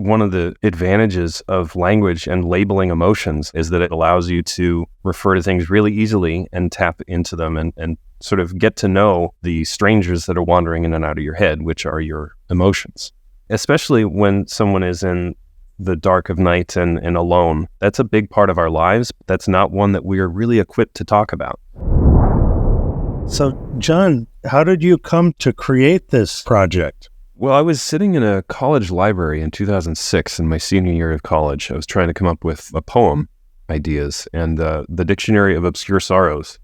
one of the advantages of language and labeling emotions is that it allows you to refer to things really easily and tap into them and sort of get to know the strangers that are wandering in and out of your head, which are your emotions. Especially when someone is in the dark of night and alone. That's a big part of our lives. But that's not one that we are really equipped to talk about. So, John, how did you come to create this project? Well, I was sitting in a college library in 2006 in my senior year of college. I was trying to come up with a poem ideas, and the Dictionary of Obscure Sorrows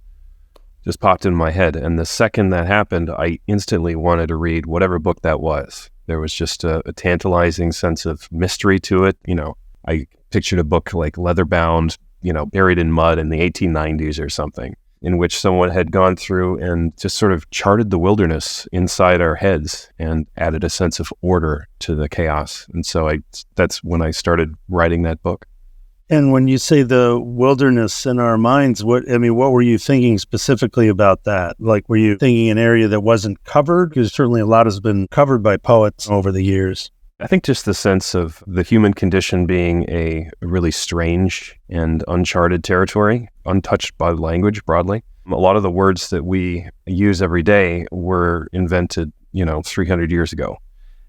just popped in my head. And the second that happened, I instantly wanted to read whatever book that was. There was just a tantalizing sense of mystery to it. I pictured a book like leather-bound, buried in mud in the 1890s or something, in which someone had gone through and just sort of charted the wilderness inside our heads and added a sense of order to the chaos. And so that's when I started writing that book. And when you say the wilderness in our minds, what were you thinking specifically about that? Like, were you thinking an area that wasn't covered? Because certainly a lot has been covered by poets over the years. I think just the sense of the human condition being a really strange and uncharted territory, untouched by language broadly. A lot of the words that we use every day were invented, 300 years ago.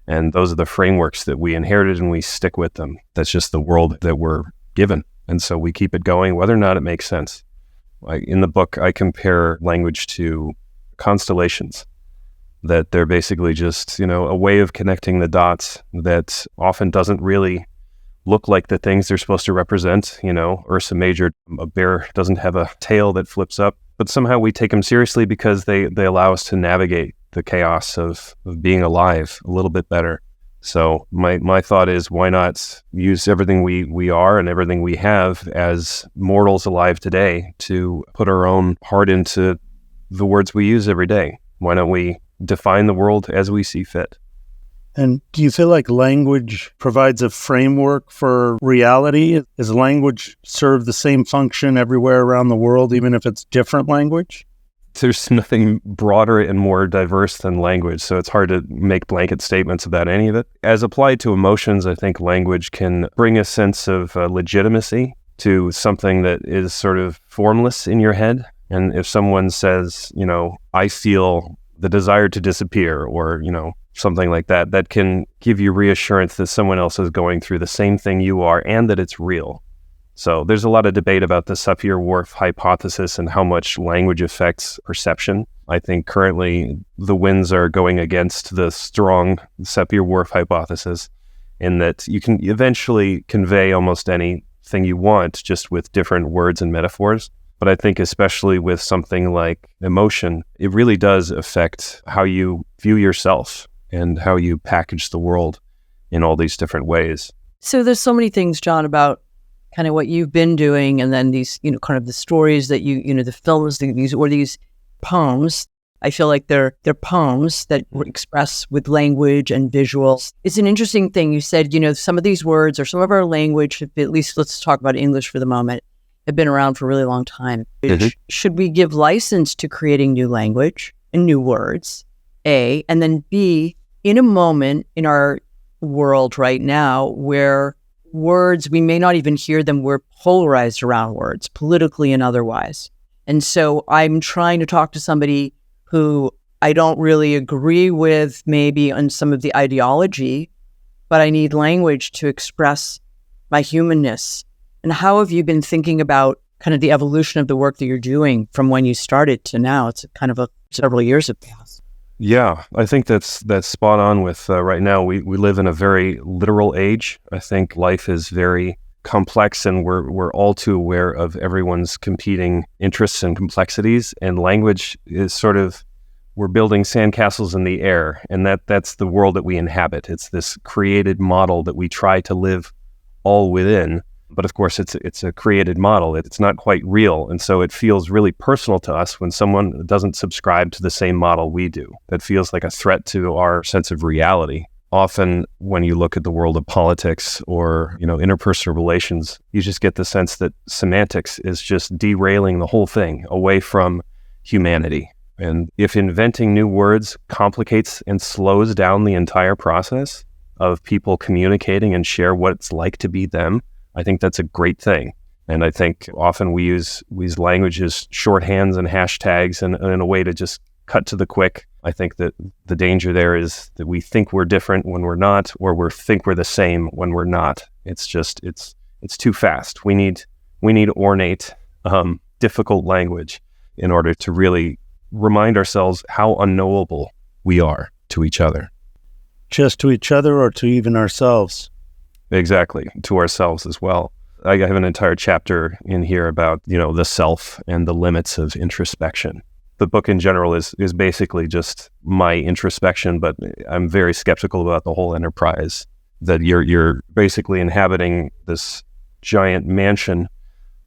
And those are the frameworks that we inherited and we stick with them. That's just the world that we're given. And so we keep it going, whether or not it makes sense. In the book, I compare language to constellations. That they're basically just, a way of connecting the dots that often doesn't really look like the things they're supposed to represent. Ursa Major, a bear doesn't have a tail that flips up, but somehow we take them seriously because they allow us to navigate the chaos of being alive a little bit better. So my thought is, why not use everything we are and everything we have as mortals alive today to put our own heart into the words we use every day? Why don't we define the world as we see fit? And do you feel like language provides a framework for reality? Does language serve the same function everywhere around the world, even if it's different language? There's nothing broader and more diverse than language, so it's hard to make blanket statements about any of it. As applied to emotions, I think language can bring a sense of legitimacy to something that is sort of formless in your head. And if someone says, I feel the desire to disappear, or, something like that, that can give you reassurance that someone else is going through the same thing you are and that it's real. So there's a lot of debate about the Sapir-Whorf hypothesis and how much language affects perception. I think currently the winds are going against the strong Sapir-Whorf hypothesis in that you can eventually convey almost anything you want just with different words and metaphors. But I think especially with something like emotion, it really does affect how you view yourself and how you package the world in all these different ways. So there's so many things, John, about kind of what you've been doing, and then these, kind of the stories that the films, these poems. I feel like they're poems that express with language and visuals. It's an interesting thing. You said, some of these words or some of our language, at least let's talk about English for the moment, have been around for a really long time. Mm-hmm. Should we give license to creating new language and new words, A, and then B, in a moment in our world right now where words, we may not even hear them, we're polarized around words, politically and otherwise. And so I'm trying to talk to somebody who I don't really agree with maybe on some of the ideology, but I need language to express my humanness. And how have you been thinking about kind of the evolution of the work that you're doing from when you started to now? It's kind of several years have passed. Yeah, I think that's spot on with right now. We live in a very literal age. I think life is very complex, and we're all too aware of everyone's competing interests and complexities. And language is sort of, we're building sandcastles in the air, and that's the world that we inhabit. It's this created model that we try to live all within. But of course, it's a created model. It's not quite real. And so it feels really personal to us when someone doesn't subscribe to the same model we do. That feels like a threat to our sense of reality. Often when you look at the world of politics or, interpersonal relations, you just get the sense that semantics is just derailing the whole thing away from humanity. And if inventing new words complicates and slows down the entire process, of people communicating and share what it's like to be them, I think that's a great thing. And I think often we use language as shorthands and hashtags and in a way to just cut to the quick. I think that the danger there is that we think we're different when we're not, or we think we're the same when we're not. It's just, it's too fast. We need ornate, difficult language in order to really remind ourselves how unknowable we are to each other. Just to each other or to even ourselves? Exactly, to ourselves as well. I have an entire chapter in here about, the self and the limits of introspection. The book in general is basically just my introspection, but I'm very skeptical about the whole enterprise, that you're basically inhabiting this giant mansion,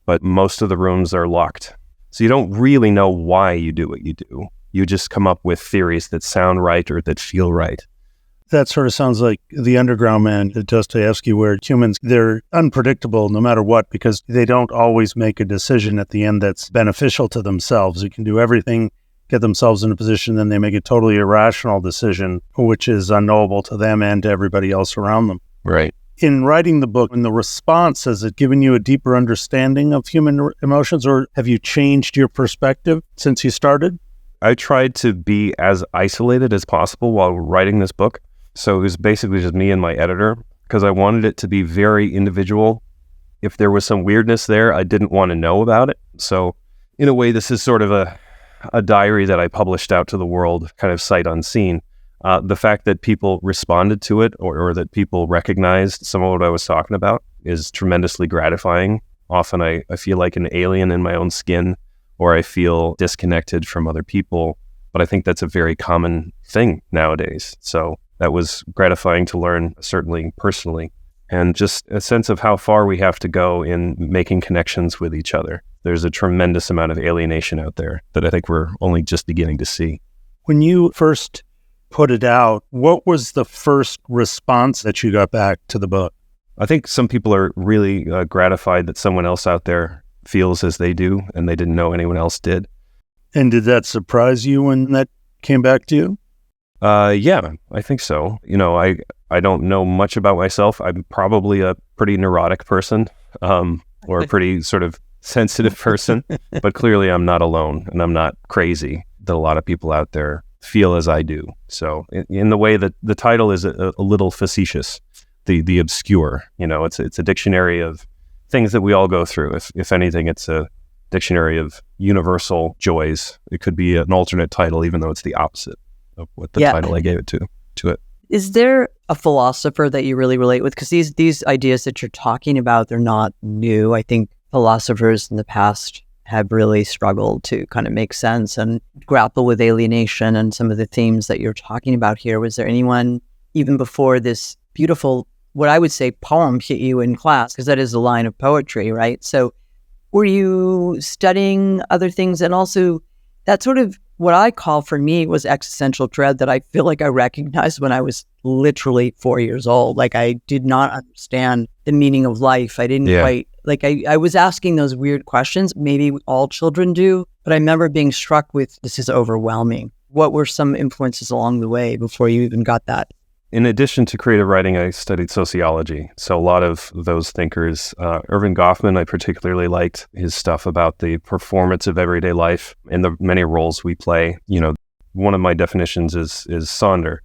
but most of the rooms are locked. So you don't really know why you do what you do. You just come up with theories that sound right or that feel right. That sort of sounds like The Underground Man, Dostoevsky, where humans, they're unpredictable no matter what, because they don't always make a decision at the end that's beneficial to themselves. They can do everything, get themselves in a position, then they make a totally irrational decision, which is unknowable to them and to everybody else around them. Right. In writing the book, in the response, has it given you a deeper understanding of human emotions, or have you changed your perspective since you started? I tried to be as isolated as possible while writing this book. So it was basically just me and my editor, because I wanted it to be very individual. If there was some weirdness there, I didn't want to know about it. So in a way, this is sort of a diary that I published out to the world, kind of sight unseen. The fact that people responded to it or that people recognized some of what I was talking about is tremendously gratifying. Often I feel like an alien in my own skin, or I feel disconnected from other people. But I think that's a very common thing nowadays. So that was gratifying to learn, certainly personally, and just a sense of how far we have to go in making connections with each other. There's a tremendous amount of alienation out there that I think we're only just beginning to see. When you first put it out, what was the first response that you got back to the book? I think some people are really gratified that someone else out there feels as they do, and they didn't know anyone else did. And did that surprise you when that came back to you? Yeah, I think so. I don't know much about myself. I'm probably a pretty neurotic person, or a pretty sort of sensitive person, but clearly I'm not alone, and I'm not crazy that a lot of people out there feel as I do. So in the way that the title is a little facetious, the obscure, it's a dictionary of things that we all go through. If anything, it's a dictionary of universal joys. It could be an alternate title, even though it's the opposite of what the title I gave it to it. Is there a philosopher that you really relate with? Because these ideas that you're talking about, they're not new. I think philosophers in the past have really struggled to kind of make sense and grapple with alienation and some of the themes that you're talking about here. Was there anyone, even before this beautiful, what I would say, poem hit you in class? Because that is a line of poetry, right? So were you studying other things? And also that sort of, what I call for me was existential dread that I feel like I recognized when I was literally 4 years old. Like I did not understand the meaning of life. I didn't quite, like I was asking those weird questions. Maybe all children do, but I remember being struck with, this is overwhelming. What were some influences along the way before you even got that? In addition to creative writing, I studied sociology. So a lot of those thinkers, Erving Goffman, I particularly liked his stuff about the performance of everyday life and the many roles we play. One of my definitions is Sonder.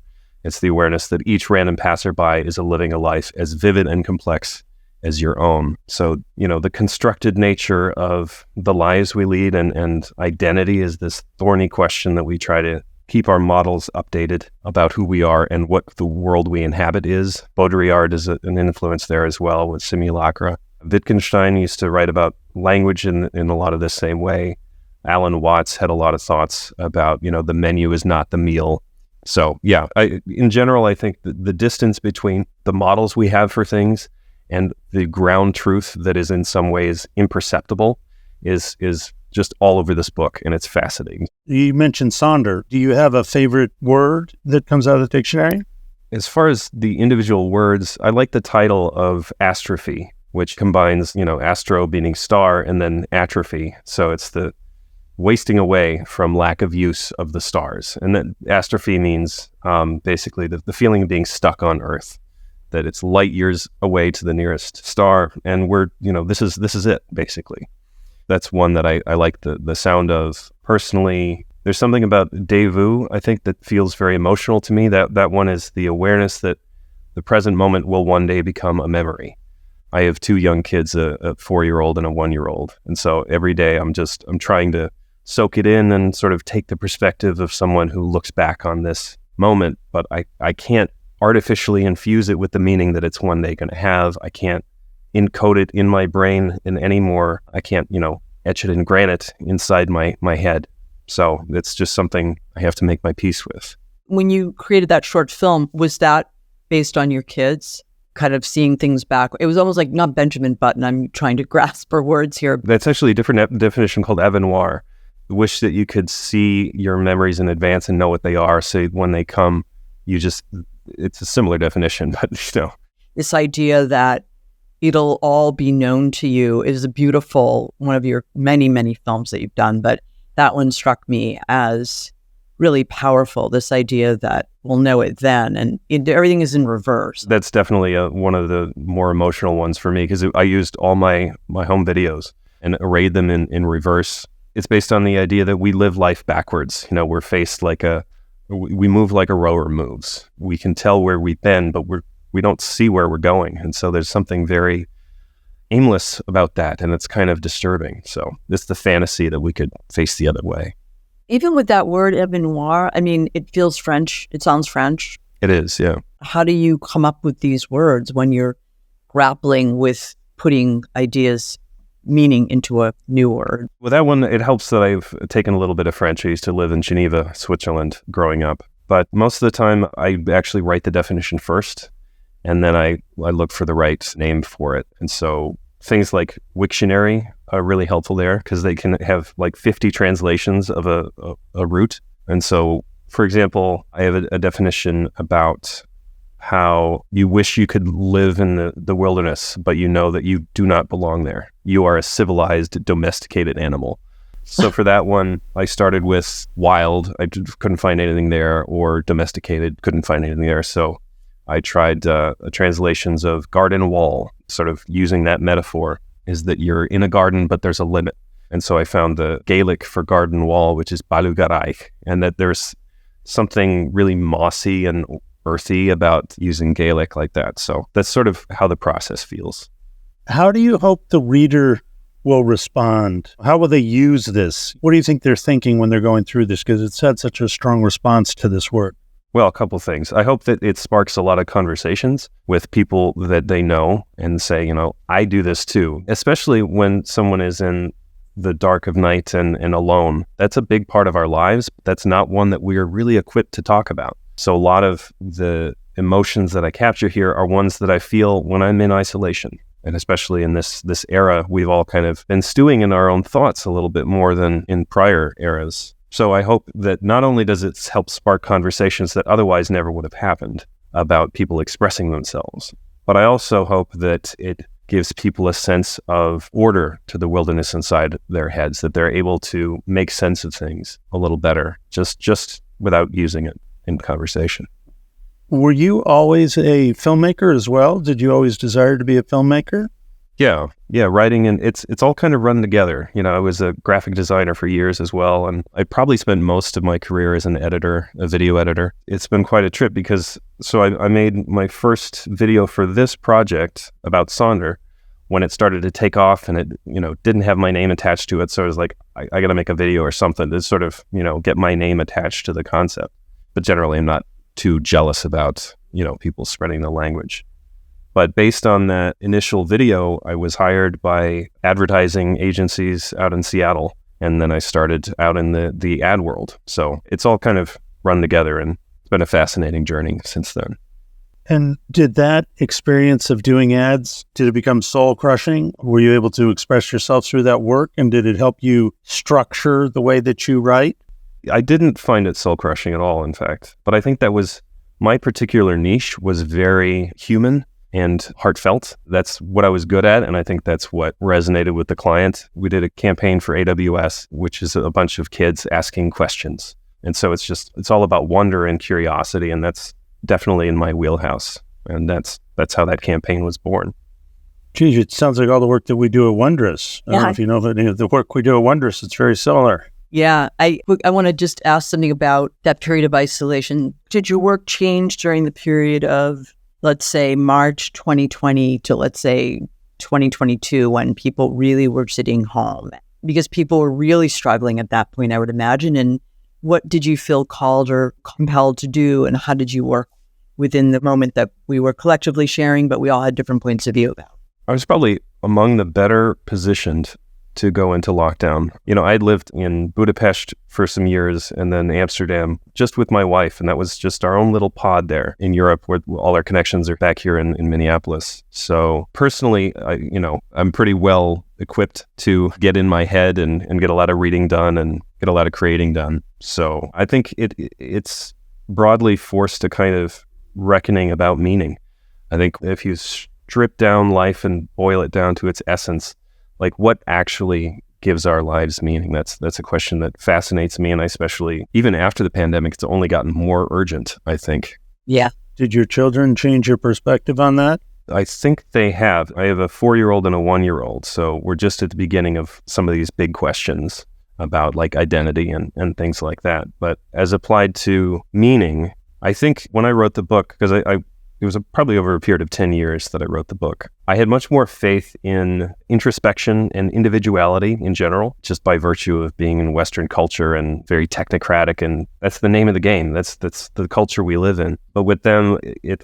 It's the awareness that each random passerby is living a life as vivid and complex as your own. So, the constructed nature of the lives we lead and identity is this thorny question that we try to keep our models updated about who we are and what the world we inhabit is. Baudrillard is an influence there as well with Simulacra. Wittgenstein used to write about language in a lot of the same way. Alan Watts had a lot of thoughts about, the menu is not the meal. So yeah, in general, I think the distance between the models we have for things and the ground truth that is in some ways imperceptible is just all over this book, and it's fascinating. You mentioned Sonder. Do you have a favorite word that comes out of the dictionary? As far as the individual words, I like the title of astrophy, which combines, astro meaning star and then atrophy. So it's the wasting away from lack of use of the stars. And that astrophy means basically the feeling of being stuck on Earth. that it's light years away to the nearest star, and we're, this is it, basically. That's one that I like the sound of. Personally, there's something about Devu, I think, that feels very emotional to me. That one is the awareness that the present moment will one day become a memory. I have two young kids, a 4-year-old and a 1-year-old. And so every day I'm trying to soak it in and sort of take the perspective of someone who looks back on this moment, but I can't artificially infuse it with the meaning that it's one day going to have. I can't encode it in my brain in any more. I can't, etch it in granite inside my head. So it's just something I have to make my peace with. When you created that short film, was that based on your kids? Kind of seeing things back. It was almost like, not Benjamin Button, I'm trying to grasp for words here. That's actually a different definition called avant-noir. Wish that you could see your memories in advance and know what they are, so when they come, it's a similar definition, but This idea that it'll all be known to you is a beautiful, one of your many, many films that you've done, but that one struck me as really powerful, this idea that we'll know it then, and everything is in reverse. That's definitely one of the more emotional ones for me, because I used all my home videos and arrayed them in reverse. It's based on the idea that we live life backwards. We're faced we move like a rower moves. We can tell where we've been, but we don't see where we're going. And so there's something very aimless about that, and it's kind of disturbing. So it's the fantasy that we could face the other way. Even with that word, avant-noir, I mean, it feels French. It sounds French. It is, yeah. How do you come up with these words when you're grappling with putting ideas, meaning into a new word? Well, that one, it helps that I've taken a little bit of French. I used to live in Geneva, Switzerland, growing up. But most of the time, I actually write the definition first, and then I look for the right name for it. And so things like Wiktionary are really helpful there, because they can have like 50 translations of a root. And so, for example, I have a definition about how you wish you could live in the wilderness, but you know that you do not belong there. You are a civilized, domesticated animal. So for that one, I started with wild. I couldn't find anything there, or domesticated, couldn't find anything there. So I tried translations of garden wall, sort of using that metaphor, is that you're in a garden, but there's a limit. And so I found the Gaelic for garden wall, which is balugaraich, and that there's something really mossy and earthy about using Gaelic like that. So that's sort of how the process feels. How do you hope the reader will respond? How will they use this? What do you think they're thinking when they're going through this? Because it's had such a strong response to this word. Well, a couple things. I hope that it sparks a lot of conversations with people that they know and say, I do this too, especially when someone is in the dark of night and alone. That's a big part of our lives. That's not one that we are really equipped to talk about. So a lot of the emotions that I capture here are ones that I feel when I'm in isolation. And especially in this era, we've all kind of been stewing in our own thoughts a little bit more than in prior eras. So I hope that not only does it help spark conversations that otherwise never would have happened about people expressing themselves, but I also hope that it gives people a sense of order to the wilderness inside their heads, that they're able to make sense of things a little better, just without using it in conversation. Were you always a filmmaker as well? Did you always desire to be a filmmaker? Yeah, writing, and it's all kind of run together. I was a graphic designer for years as well, and I probably spent most of my career as an editor, a video editor. It's been quite a trip, because I made my first video for this project about Sonder when it started to take off, and it didn't have my name attached to it. So I was like, I got to make a video or something to sort of get my name attached to the concept. But generally, I'm not too jealous about people spreading the language. But based on that initial video, I was hired by advertising agencies out in Seattle, and then I started out in the ad world. So it's all kind of run together, and it's been a fascinating journey since then. And did that experience of doing ads, did it become soul crushing? Were you able to express yourself through that work, and did it help you structure the way that you write? I didn't find it soul crushing at all, in fact. But I think that was my particular niche, was very human and heartfelt. That's what I was good at, and I think that's what resonated with the client. We did a campaign for AWS, which is a bunch of kids asking questions. And so it's all about wonder and curiosity, and that's definitely in my wheelhouse. And that's how that campaign was born. Geez, it sounds like all the work that we do at Wondros. I don't know if you know that any of the work we do at Wondros, it's very similar. Yeah, I want to just ask something about that period of isolation. Did your work change during the period of, let's say, March 2020 to, let's say, 2022, when people really were sitting home? Because people were really struggling at that point, I would imagine. And what did you feel called or compelled to do? And how did you work within the moment that we were collectively sharing, but we all had different points of view about? I was probably among the better positioned to go into lockdown. I'd lived in Budapest for some years and then Amsterdam just with my wife. And that was just our own little pod there in Europe, where all our connections are back here in Minneapolis. So personally, I'm pretty well equipped to get in my head and get a lot of reading done and get a lot of creating done. So I think it's broadly forced a kind of reckoning about meaning. I think if you strip down life and boil it down to its essence, like what actually gives our lives meaning? That's a question that fascinates me, and I especially, even after the pandemic, it's only gotten more urgent, I think. Yeah. Did your children change your perspective on that? I think they have. I have a 4-year-old and a 1-year-old, so we're just at the beginning of some of these big questions about like identity and things like that. But as applied to meaning, I think when I wrote the book, because it was probably over a period of 10 years that I wrote the book, I had much more faith in introspection and individuality in general, just by virtue of being in Western culture and very technocratic. And that's the name of the game. That's the culture we live in. But with them,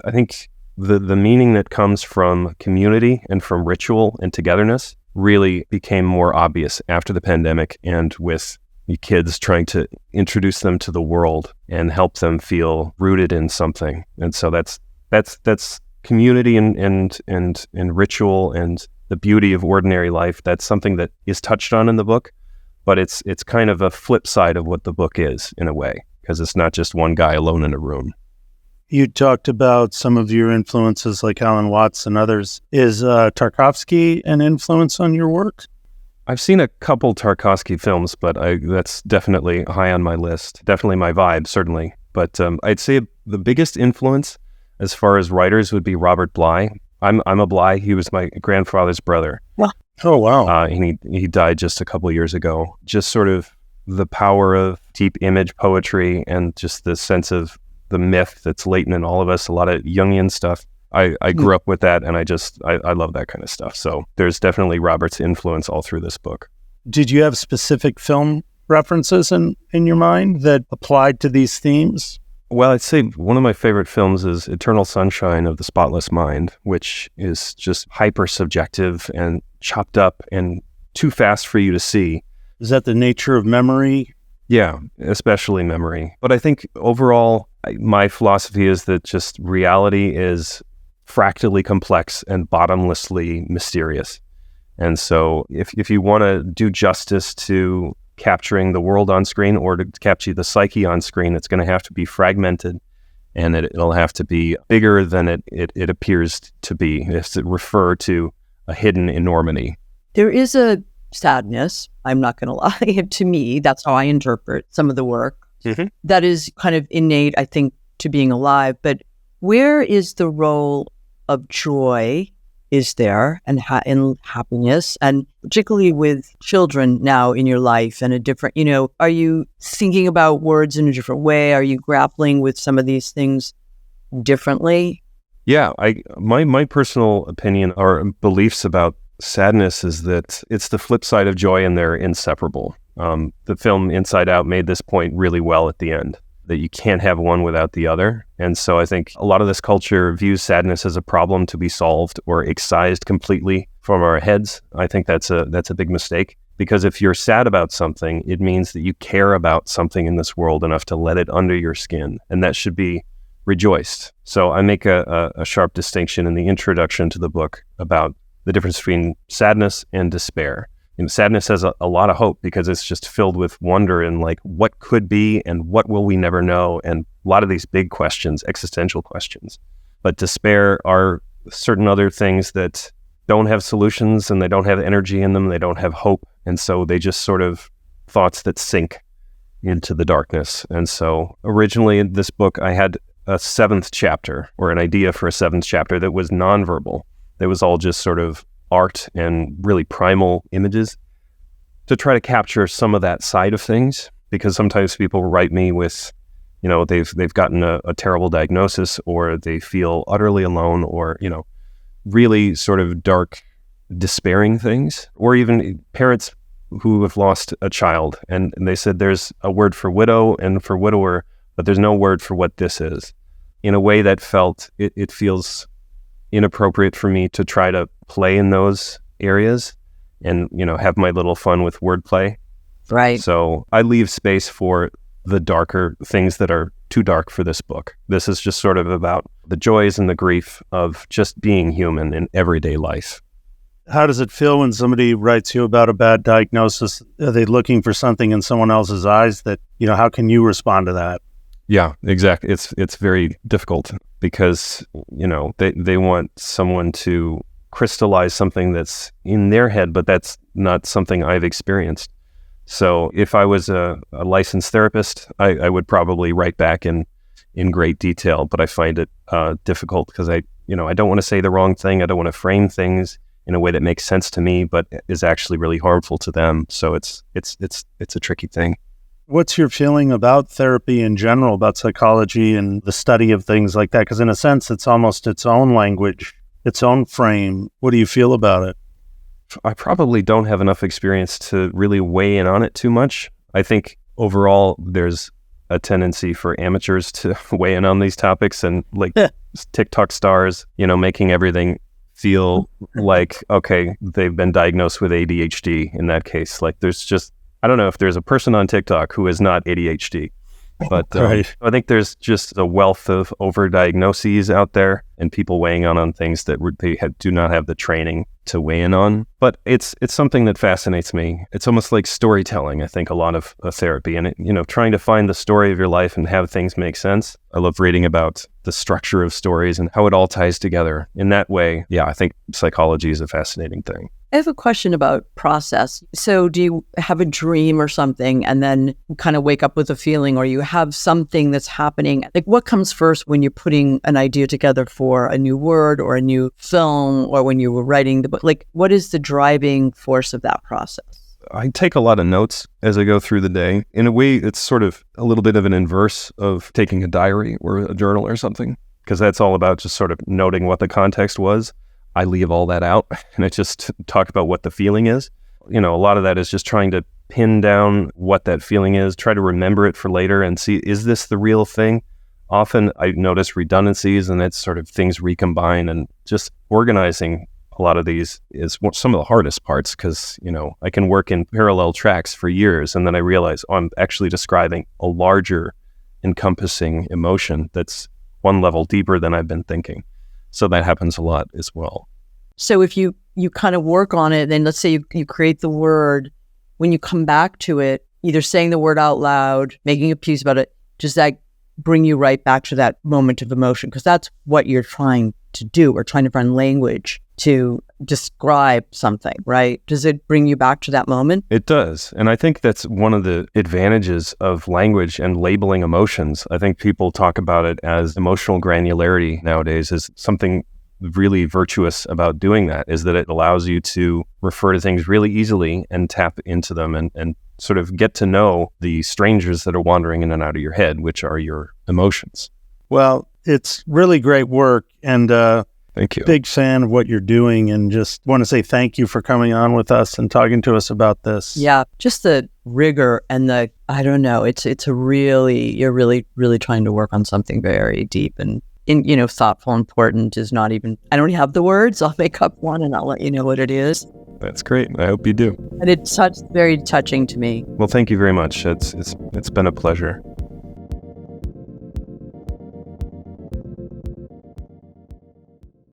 I think the meaning that comes from community and from ritual and togetherness really became more obvious after the pandemic, and with the kids trying to introduce them to the world and help them feel rooted in something. And so that's community and ritual and the beauty of ordinary life. That's something that is touched on in the book, but it's kind of a flip side of what the book is in a way, because it's not just one guy alone in a room. You talked about some of your influences like Alan Watts and others. Is Tarkovsky an influence on your work? I've seen a couple Tarkovsky films, but that's definitely high on my list. Definitely my vibe, certainly. But I'd say the biggest influence as far as writers would be Robert Bly. I'm a Bly. He was my grandfather's brother. Wow. Oh, wow. And he died just a couple of years ago. Just sort of the power of deep image poetry and just the sense of the myth that's latent in all of us, a lot of Jungian stuff. I grew up with that, and I love that kind of stuff. So there's definitely Robert's influence all through this book. Did you have specific film references in your mind that applied to these themes? Well, I'd say one of my favorite films is Eternal Sunshine of the Spotless Mind, which is just hyper subjective and chopped up and too fast for you to see. Is that the nature of memory? Yeah, especially memory. But I think overall, my philosophy is that just reality is fractally complex and bottomlessly mysterious. And so if you want to do justice to capturing the world on screen or to capture the psyche on screen, it's going to have to be fragmented, and it'll have to be bigger than it appears to be. It has to refer to a hidden enormity. There is a sadness, I'm not going to lie, to me, that's how I interpret some of the work. Mm-hmm. That is kind of innate, I think, to being alive. But where is the role of joy is there and in happiness, and particularly with children now in your life and a different, are you thinking about words in a different way? Are you grappling with some of these things differently? Yeah, my personal opinion or beliefs about sadness is that it's the flip side of joy and they're inseparable. The film Inside Out made this point really well at the end, that you can't have one without the other. And so I think a lot of this culture views sadness as a problem to be solved or excised completely from our heads. I think that's a big mistake, because if you're sad about something, it means that you care about something in this world enough to let it under your skin, and that should be rejoiced. So I make a sharp distinction in the introduction to the book about the difference between sadness and despair. Sadness has a lot of hope because it's just filled with wonder and like what could be and what will we never know, and a lot of these big questions, existential questions. But despair are certain other things that don't have solutions, and they don't have energy in them, they don't have hope, and so they just sort of thoughts that sink into the darkness. And so originally in this book I had a seventh chapter or an idea for a seventh chapter that was nonverbal. That was all just sort of art and really primal images to try to capture some of that side of things, because sometimes people write me with, they've gotten a terrible diagnosis, or they feel utterly alone, or, really sort of dark, despairing things, or even parents who have lost a child, and they said there's a word for widow and for widower, but there's no word for what this is. In a way that it feels inappropriate for me to try to play in those areas and, have my little fun with wordplay. Right. So I leave space for the darker things that are too dark for this book. This is just sort of about the joys and the grief of just being human in everyday life. How does it feel when somebody writes you about a bad diagnosis? Are they looking for something in someone else's eyes that, how can you respond to that? Yeah, exactly. It's very difficult because, they want someone to crystallize something that's in their head, but that's not something I've experienced. So if I was a licensed therapist, I would probably write back in great detail, but I find it difficult because I don't want to say the wrong thing. I don't want to frame things in a way that makes sense to me, but is actually really harmful to them. So it's a tricky thing. What's your feeling about therapy in general, about psychology and the study of things like that? Because in a sense, it's almost its own language, its own frame. What do you feel about it? I probably don't have enough experience to really weigh in on it too much. I think overall there's a tendency for amateurs to weigh in on these topics and like TikTok stars, making everything feel like, okay, they've been diagnosed with ADHD in that case. Like there's just, I don't know if there's a person on TikTok who is not ADHD, but Right. I think there's just a wealth of overdiagnoses out there and people weighing on things that do not have the training to weigh in on. But it's something that fascinates me. It's almost like storytelling, I think, a lot of therapy, and trying to find the story of your life and have things make sense. I love reading about the structure of stories and how it all ties together. In that way, yeah, I think psychology is a fascinating thing. I have a question about process. So do you have a dream or something and then kind of wake up with a feeling, or you have something that's happening? Like what comes first when you're putting an idea together for a new word or a new film, or when you were writing the book? Like what is the driving force of that process? I take a lot of notes as I go through the day. In a way, it's sort of a little bit of an inverse of taking a diary or a journal or something, because that's all about just sort of noting what the context was. I leave all that out and I just talk about what the feeling is. A lot of that is just trying to pin down what that feeling is, try to remember it for later and see, is this the real thing? Often I notice redundancies and it's sort of things recombine, and just organizing a lot of these is some of the hardest parts because, I can work in parallel tracks for years and then I realize, I'm actually describing a larger encompassing emotion that's one level deeper than I've been thinking. So that happens a lot as well. So if you kind of work on it, then let's say you create the word, when you come back to it, either saying the word out loud, making a piece about it, does that bring you right back to that moment of emotion? Because that's what you're trying to do, or trying to find language to describe something, right? Does it bring you back to that moment? It does. And I think that's one of the advantages of language and labeling emotions. I think people talk about it as emotional granularity nowadays is something really virtuous about doing that, is that it allows you to refer to things really easily and tap into them and sort of get to know the strangers that are wandering in and out of your head, which are your emotions. Well, it's really great work, and thank you. Big fan of what you're doing, and just want to say thank you for coming on with us and talking to us about this. Yeah, just the rigor and you're really trying to work on something very deep and thoughtful, important is not even, I don't have the words. I'll make up one and I'll let you know what it is. That's great. I hope you do. And it's very touching to me. Well, thank you very much. It's been a pleasure.